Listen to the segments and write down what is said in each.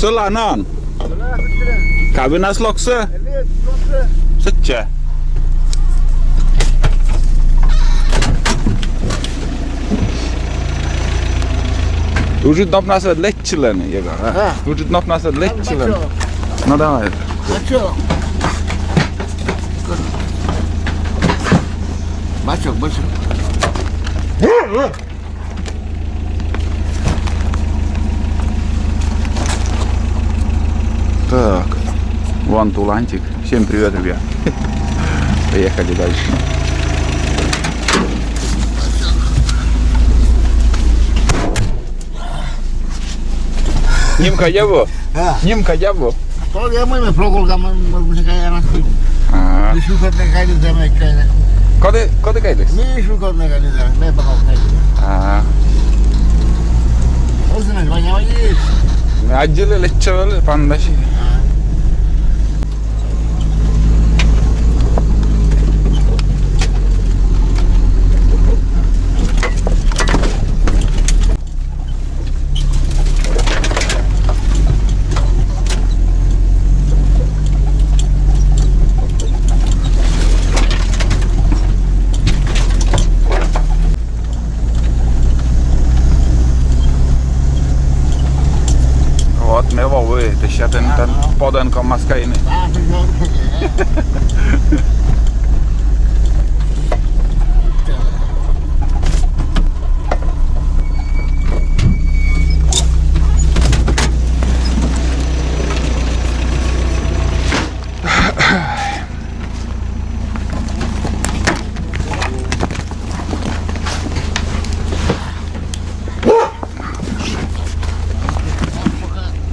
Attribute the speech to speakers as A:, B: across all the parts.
A: Selanan. Kabinas lokse.
B: Evet, lokse.
A: Sıkça. Уже дно нас отлечилен, Егор. Уже дно нас отлечилен. Ну давай.
B: Бачок. Бачок, бачок.
A: Так, вон Тулантик. Всем привет, ребят. Поехали дальше. Німка Єво? Німка Єво?
B: То я ми прогулка, ми кaya na.
A: Ага.
B: Ми шукати не кайли заме кайли.
A: Коли кайдеш?
B: Ми шукати не кайли заме, ми бакав кайли.
A: Ага.
B: Ознаєш, ваня вані.
A: Acele leccevel pandaşı. Вот me voi, deci ten poden com mascaine.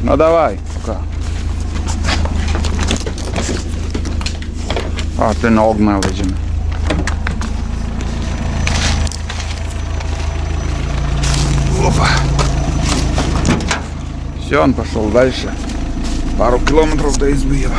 A: Ну давай, пока. А, ты на огна выжим. Опа. Все, он пошел дальше. Пару километров до избы его.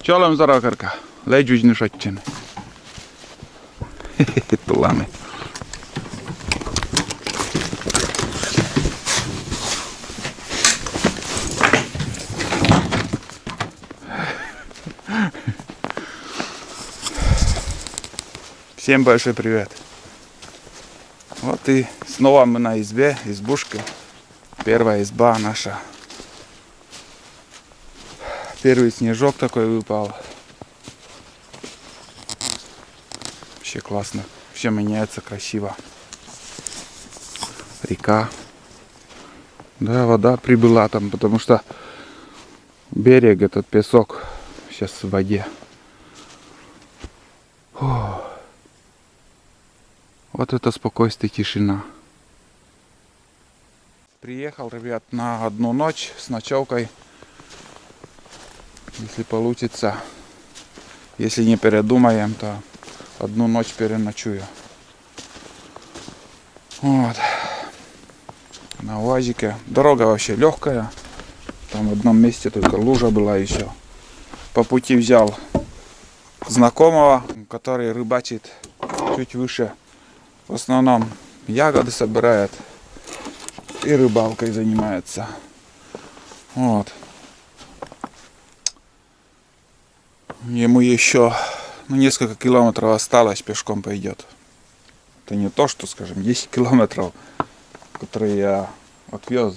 A: Чолом зарокарка, ледь не шотчини. Тулами. Всем большой привет. Вот и снова мы на избе, избушке. Первая изба наша. Первый снежок такой выпал. Вообще классно. Все меняется красиво. Река. Да, вода прибыла там, потому что берег, этот песок сейчас в воде. О, вот это спокойствие, тишина. Приехал, ребят, на одну ночь с ночевкой. Если получится, если не передумаем, то одну ночь переночую. Вот. На УАЗике. Дорога вообще легкая. Там в одном месте только лужа была еще. По пути взял знакомого, который рыбачит чуть выше. В основном ягоды собирает и рыбалкой занимается. Вот. Ему еще несколько километров осталось, пешком пойдет. Это не то, что, скажем, 10 километров, которые я отвез.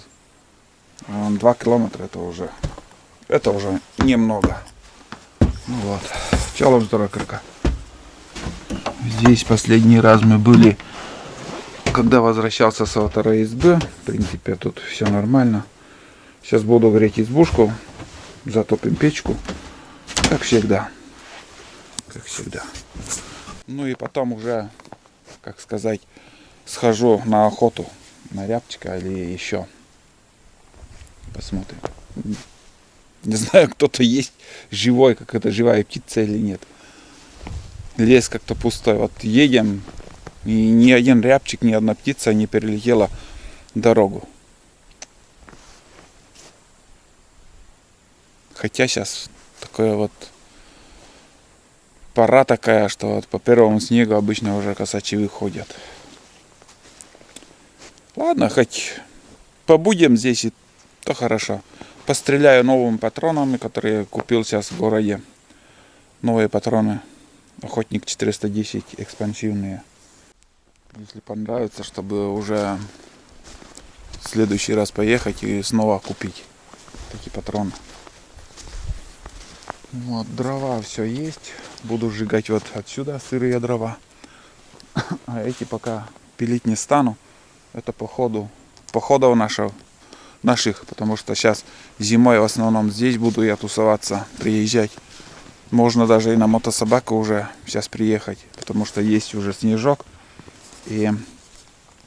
A: А 2 километра это уже немного. Ну вот. Челом здорово. Здесь последний раз мы были, когда возвращался с второй избы. В принципе, тут все нормально. Сейчас буду греть избушку, затопим печку, как всегда. Как всегда. Ну и потом уже, как сказать, схожу на охоту на рябчика или еще. Посмотрим. Не знаю, кто-то есть живой, как это живая птица или нет. Лес как-то пустой. Вот едем, и ни один рябчик, ни одна птица не перелетела дорогу. Хотя сейчас такое вот пора такая, что вот по первому снегу обычно уже косачи выходят. Ладно, хоть побудем здесь, и то хорошо. Постреляю новыми патронами, которые купил сейчас в городе. Новые патроны. Охотник 410 экспансивные. Если понравится, чтобы уже в следующий раз поехать и снова купить такие патроны. Вот, дрова все есть. Буду сжигать вот отсюда сырые дрова. А эти пока пилить не стану. Это походов наших, потому что сейчас зимой в основном здесь буду я тусоваться, приезжать. Можно даже и на мотособаку уже сейчас приехать, потому что есть уже снежок. И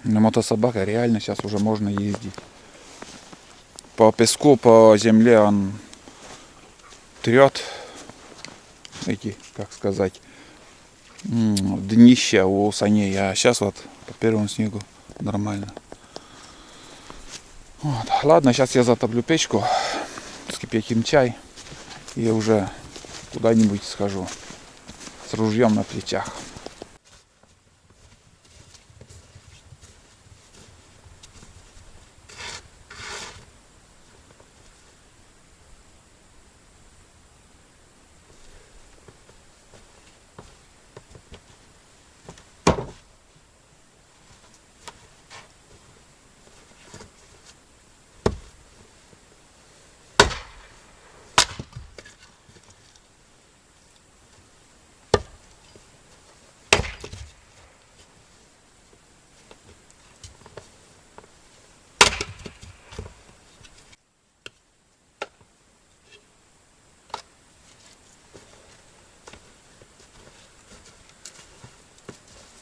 A: на мотособака реально сейчас уже можно ездить. По песку, по земле он трет эти, как сказать, днища у саней. А сейчас вот по первому снегу нормально. Вот. Ладно, сейчас я затоплю печку, вскипятим чай и уже куда-нибудь схожу с ружьем на плечах.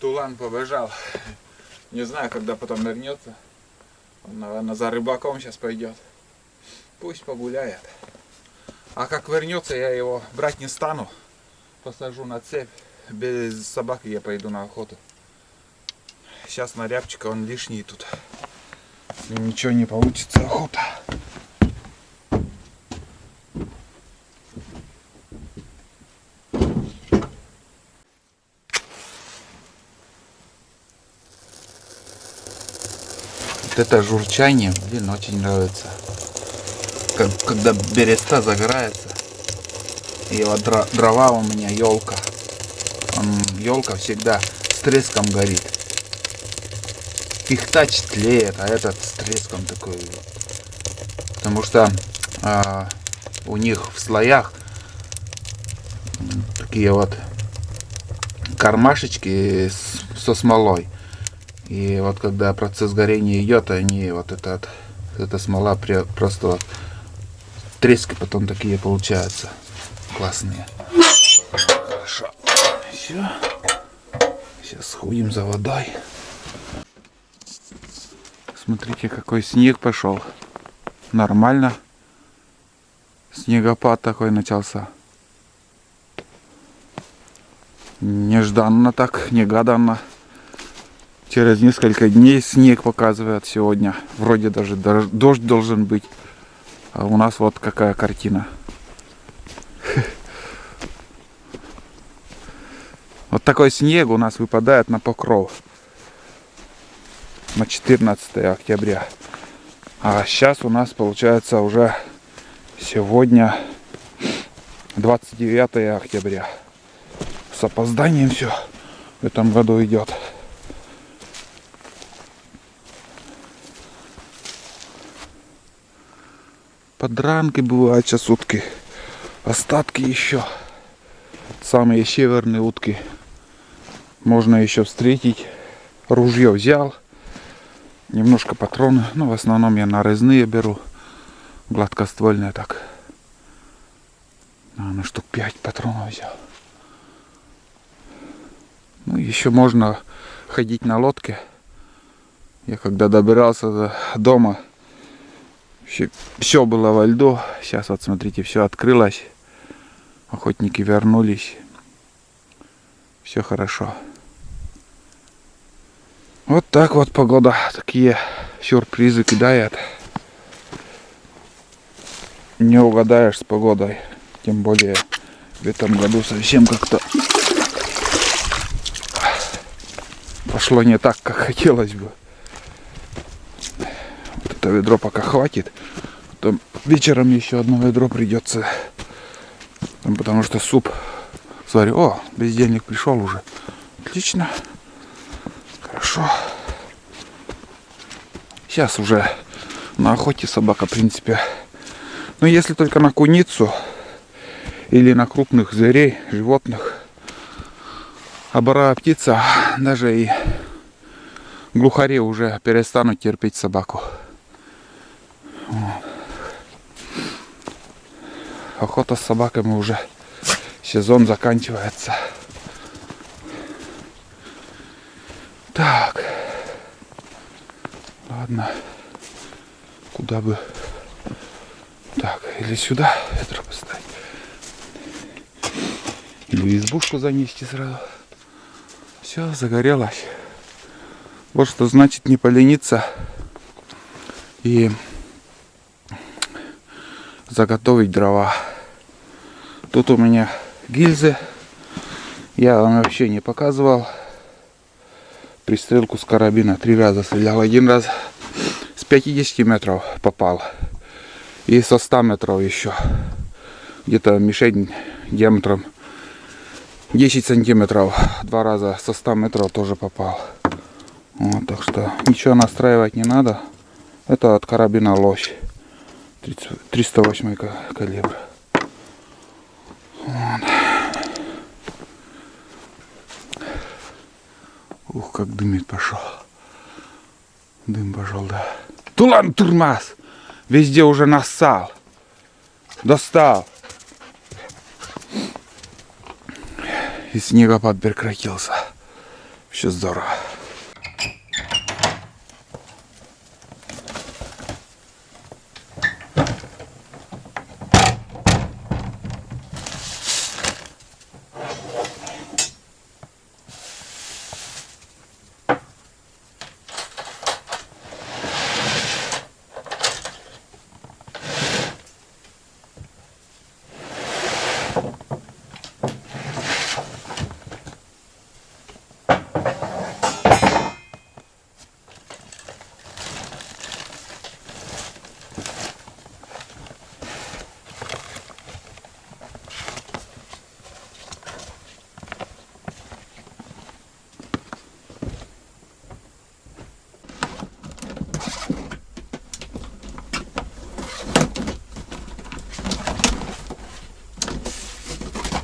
A: Тулан побежал. Не знаю, когда потом вернется. Он, наверное, за рыбаком сейчас пойдет. Пусть погуляет. А как вернется, я его брать не стану. Посажу на цепь. Без собаки я пойду на охоту. Сейчас на рябчика он лишний тут. И ничего не получится охота. Вот это журчание, блин, очень нравится. Когда береста загорается. И вот дрова у меня елка. Елка всегда с треском горит. Пихтач тлеет, а этот с треском такой. Потому что у них в слоях такие вот кармашечки со смолой. И вот когда процесс горения идет, они вот эта смола просто вот трески потом такие получаются классные. Хорошо. Все. Сейчас сходим за водой. Смотрите, какой снег пошел. Нормально. Снегопад такой начался. Нежданно так, негаданно. Через несколько дней снег показывает сегодня. Вроде даже дождь должен быть. А у нас вот какая картина. Вот такой снег у нас выпадает на Покров. На 14 октября. А сейчас у нас получается уже сегодня 29 октября. С опозданием все в этом году идет. Подранки бывают сейчас утки. Остатки еще. Самые северные утки. Можно еще встретить. Ружье взял. Немножко патроны. Ну, в основном я нарезные беру. Гладкоствольные так. Наверное, штук 5 патронов взял. Ну, еще можно ходить на лодке. Я когда добирался до дома, все было во льду. Сейчас вот смотрите, все открылось. Охотники вернулись. Все хорошо. Вот так вот погода. Такие сюрпризы кидает. Не угадаешь с погодой. Тем более в этом году совсем как-то пошло не так, как хотелось бы. Вот это ведро пока хватит. Потом вечером еще одно ведро придется. Потому что суп сварю. О, бездельник пришел уже. Отлично. Хорошо. Сейчас уже на охоте собака, в принципе. Но если только на куницу или на крупных зверей, животных. А боровая птица, даже и глухари уже перестанут терпеть собаку. Охота с собаками уже, сезон заканчивается. Так. Ладно. Куда бы... Так, или сюда ведро поставить. Или в избушку занести сразу. Все, загорелось. Вот что значит не полениться и заготовить дрова. Тут у меня гильзы. Я вам вообще не показывал. Пристрелку с карабина 3 раза стрелял. Один раз с 50 метров попал. И со 100 метров еще. Где-то мишень диаметром 10 сантиметров. 2 раза со 100 метров тоже попал. Вот, так что ничего настраивать не надо. Это от карабина Лось. 308 калибр. Вот. Ух, как дымит пошел. Дым пошел, да. Тулан турмаз! Везде уже нассал. Достал. И снегопад прекратился. Все здорово.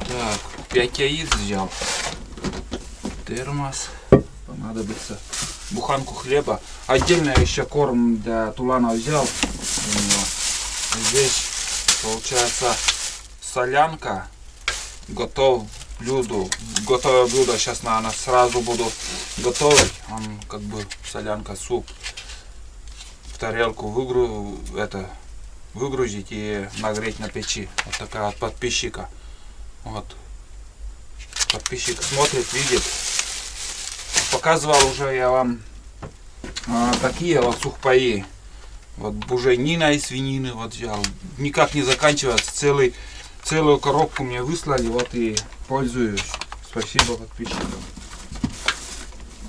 A: Так, 5 яиц взял. Термос. Понадобится буханку хлеба. Отдельно еще корм для тулана взял. Здесь получается солянка. Готовое блюдо. Сейчас, наверное, сразу буду готовить. Он как бы солянка, суп. В тарелку выгрузить и нагреть на печи. Вот такая от подписчика. Вот. Подписчик смотрит, видит. Показывал уже я вам такие вот сухпаи. Вот буженина из свинины вот взял. Никак не заканчивается. Целую коробку мне выслали. Вот и пользуюсь. Спасибо подписчикам.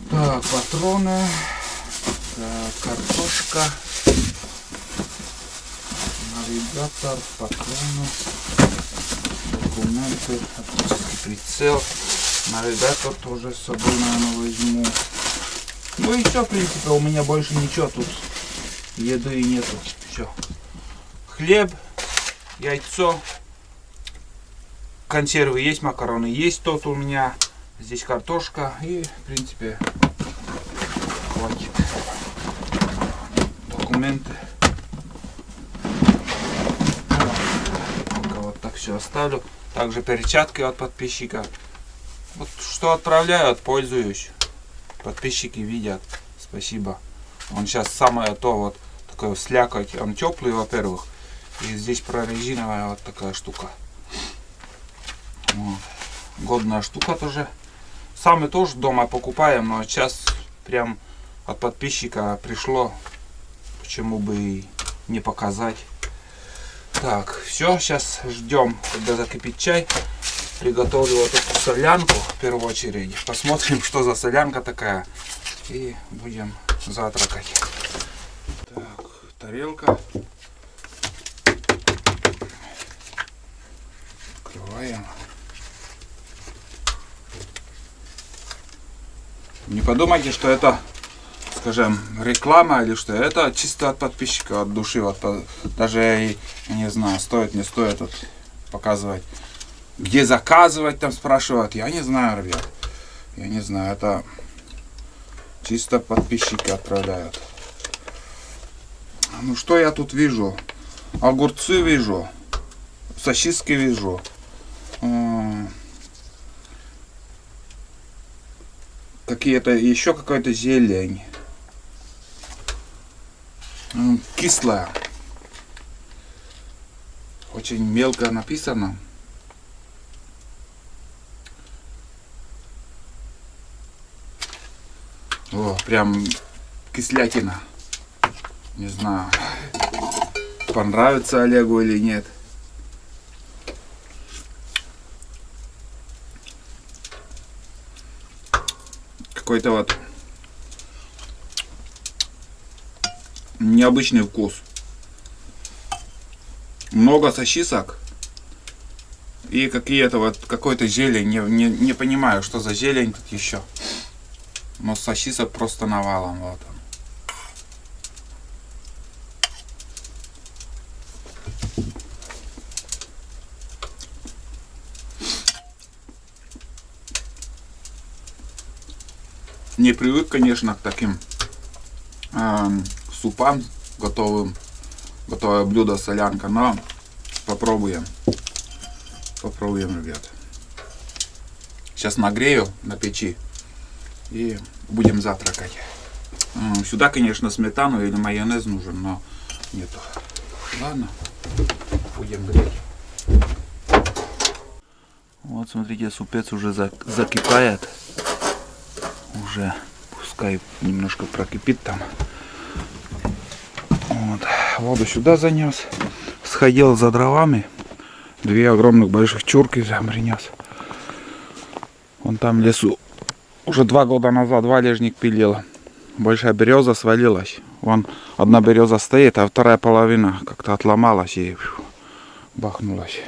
A: Так, патроны. Так, картошка. Навигатор, патроны. документы, оптический прицел. Навигатор тоже с собой, наверное, возьму. Ну и все, в принципе, у меня больше ничего тут. Еды нету. Все. Хлеб, яйцо, консервы есть, макароны есть. Тот у меня. Здесь картошка. И, в принципе, хватит. Документы. Пока вот так все оставлю. Также перчатки от подписчика. Вот что отправляю, пользуюсь. Подписчики видят. Спасибо. Он сейчас самое то вот такое слякоть. Он теплый, во-первых. И здесь прорезиновая вот такая штука. Вот. Годная штука тоже. Сами тоже дома покупаем, но сейчас прям от подписчика пришло. Почему бы и не показать. Так, все, сейчас ждем, когда закипит чай. Приготовлю вот эту солянку в первую очередь. Посмотрим, что за солянка такая. И будем завтракать. Так, тарелка. Открываем. Не подумайте, что это, скажем, реклама или что. Это чисто от подписчика, от души. Вот, даже, я не знаю, стоит, не стоит вот показывать. Где заказывать, там спрашивают. Я не знаю, ребят. Я не знаю, это чисто подписчики отправляют. Ну что я тут вижу? Огурцы вижу. Сосиски вижу. Какие-то, еще какая-то зелень. Кислая. Очень мелко написано. О, прям кислятина. Не знаю, понравится Олегу или нет. Какой-то вот необычный вкус. Много сосисок и какие-то вот какой-то зелень. Не понимаю, что за зелень тут еще. Но сосисок просто навалом. Вот он. Не привык, конечно, к таким супам готовым. Готовое блюдо солянка, но попробуем. Попробуем, ребят. Сейчас нагрею на печи. И будем завтракать. Сюда, конечно, сметану или майонез нужен, но нету. Ладно, будем греть. Вот, смотрите, супец уже закипает. Уже пускай немножко прокипит там. Вот. Воду сюда занес. Сходил за дровами. 2 огромных больших чурки принес. Вон там в лесу. Уже 2 года назад валежник пилил. Большая береза свалилась. Вон одна береза стоит, а вторая половина как-то отломалась и бахнулась.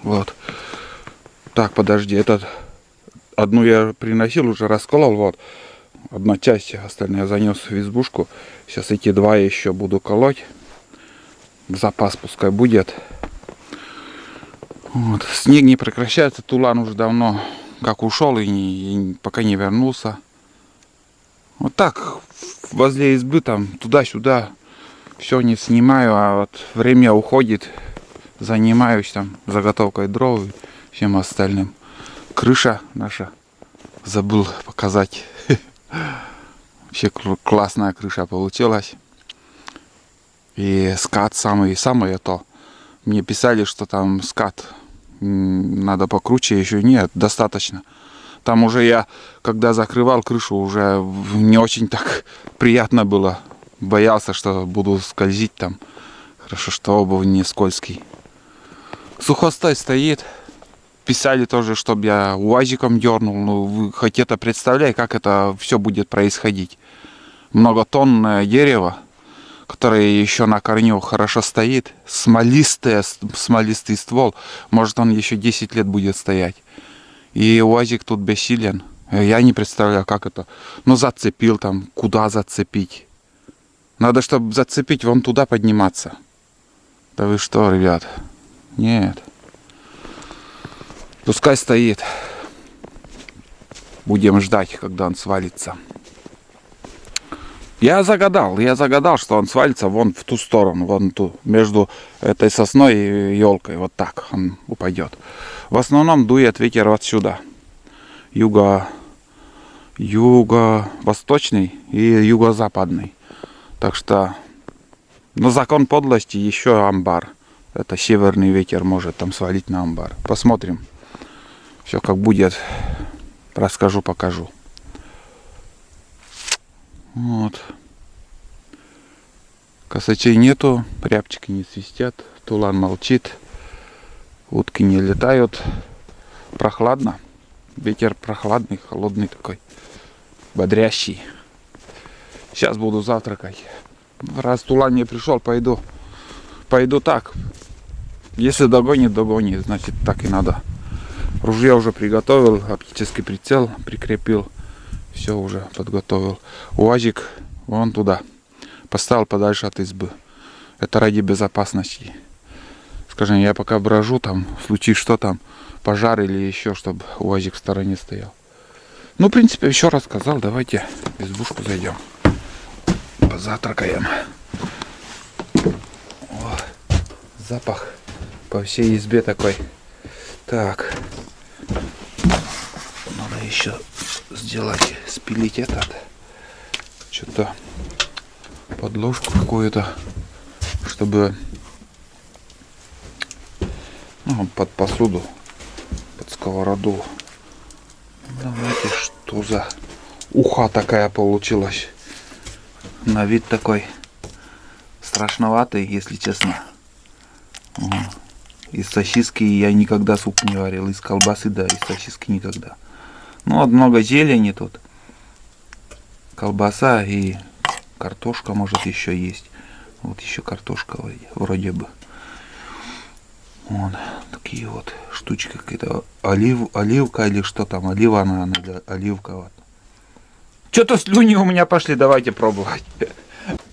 A: Вот. Так, подожди, одну я приносил, уже расколол. Вот. Одна часть, остальное я занес в избушку. Сейчас эти 2 еще буду колоть. Запас пускай будет. Вот. Снег не прекращается, тулан уже давно как ушел и пока не вернулся. Вот так возле избы там туда-сюда все не снимаю, а вот время уходит, занимаюсь там заготовкой дров и всем остальным. Крыша наша забыл показать. Вообще классная крыша получилась. И скат самое то. Мне писали, что там скат надо покруче, еще нет, достаточно. Там уже я, когда закрывал крышу, уже не очень так приятно было. Боялся, что буду скользить там. Хорошо, что обувь не скользкий. Сухостой стоит. Писали тоже, чтобы я УАЗиком дернул. Ну, вы хоть это представляете, как это все будет происходить. Многотонное дерево. который еще на корню хорошо стоит, смолистый ствол, может он еще 10 лет будет стоять. И УАЗик тут бессилен. Я не представляю, как это. Ну, зацепил там, куда зацепить. Надо, чтобы зацепить, вон туда подниматься. Да вы что, ребят? Нет. Пускай стоит. Будем ждать, когда он свалится. Я загадал, что он свалится вон в ту сторону, вон ту, между этой сосной и елкой. Вот так он упадет. В основном дует ветер отсюда. Юго-восточный и юго-западный. Так что, но закон подлости еще амбар. Это северный ветер может там свалить на амбар. Посмотрим. Все как будет. Расскажу, покажу. Вот. Косачей нету, рябчики не свистят, тулан молчит, утки не летают. Прохладно. Ветер прохладный, холодный такой, бодрящий. Сейчас буду завтракать. Раз тулан не пришел, пойду так. Если догонит, значит так и надо. Ружье уже приготовил, оптический прицел прикрепил. Все уже подготовил. УАЗик вон туда. Поставил подальше от избы. Это ради безопасности. Скажем, я пока брожу там, в случае что там, пожар или еще, чтобы УАЗик в стороне стоял. Ну, в принципе, еще рассказал. Давайте в избушку зайдем. Позавтракаем. О, запах по всей избе такой. Так. Надо еще сделать, спилить этот. Что-то подложку какую-то, чтобы под посуду, под сковороду. Давайте, что за уха такая получилась. На вид такой страшноватый, если честно. Из сосиски я никогда суп не варил. Из колбасы, да, из сосиски никогда. Ну, вот много зелени тут. Колбаса и картошка, может, еще есть. Вот еще картошка вроде бы. Вот такие вот штучки. Какая-то оливка или что там. Олива она, оливка. Вот. Что-то слюни у меня пошли. Давайте пробовать.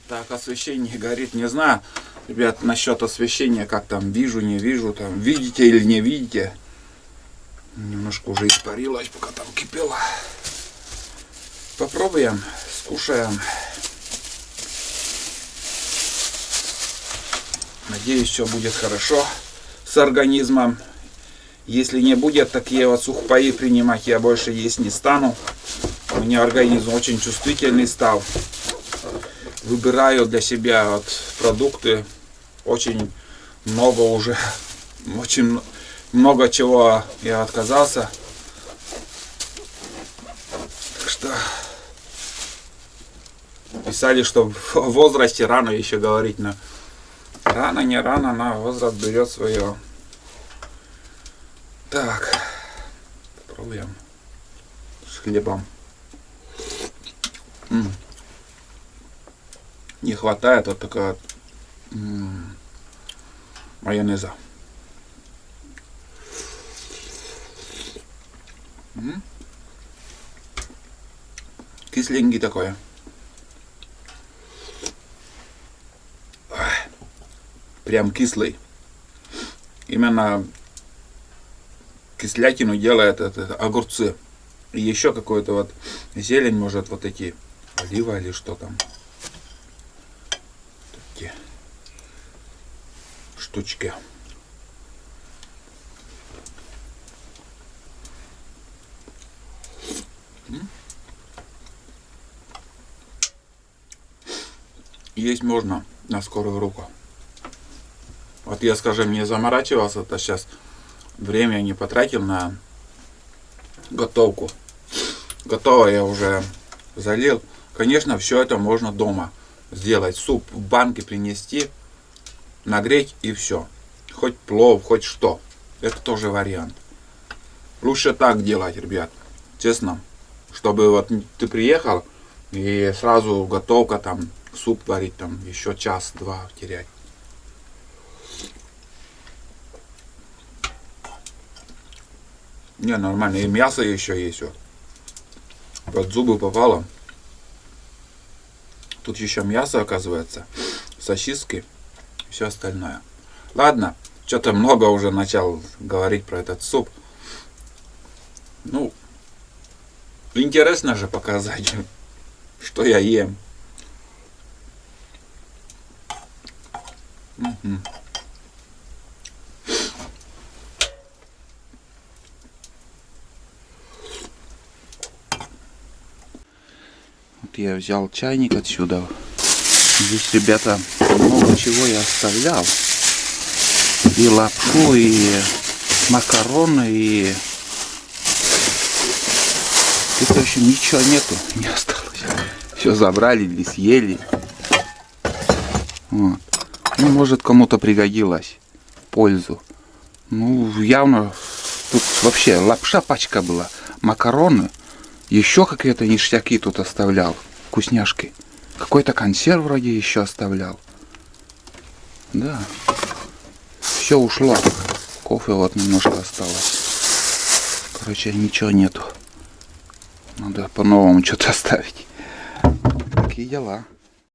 A: Так, освещение горит. Не знаю, ребят, насчет освещения. Как там, вижу, не вижу. Там, видите или не видите. Немножко уже испарилось, пока там кипело. Попробуем, скушаем. Надеюсь, все будет хорошо с организмом. Если не будет, такие вот сухпаи принимать я больше есть не стану. У меня организм очень чувствительный стал. Выбираю для себя вот продукты. Очень много уже. Очень много чего я отказался. Так что писали, что в возрасте рано еще говорить, но рано, не рано, на возраст берет свое. Так, попробуем с хлебом. Не хватает вот такого майонеза. Кисленький такой. Прям кислый. Именно кислятину делает это огурцы. И еще какой-то вот зелень, может, вот эти олива или что там. Такие штучки. Есть можно на скорую руку. Вот я, скажем, не заморачивался, то сейчас время не потратил на готовку. Готово я уже залил. Конечно, все это можно дома сделать. Суп в банке принести, нагреть и все. Хоть плов, хоть что. Это тоже вариант. Лучше так делать, ребят. Честно. Чтобы вот ты приехал и сразу готовка там суп варить, там еще час-два терять. Не, нормально. И мясо еще есть. Вот. Под зубы попало. Тут еще мясо, оказывается. Сосиски. Все остальное. Ладно. Что-то много уже начал говорить про этот суп. Ну, интересно же показать, что я ем. Мгм. Вот я взял чайник отсюда. Здесь, ребята, много чего я оставлял. И лапшу, и макароны, и... Тут, в общем, ничего нету, не осталось. Все забрали или съели. Вот. Ну, может, кому-то пригодилось в пользу. Ну, явно тут вообще лапша пачка была, макароны, еще какие-то ништяки тут оставлял, вкусняшки. Какой-то консерв вроде еще оставлял. Да. Все ушло. Кофе вот немножко осталось. Короче, ничего нету. Надо по-новому что-то оставить. Такие дела.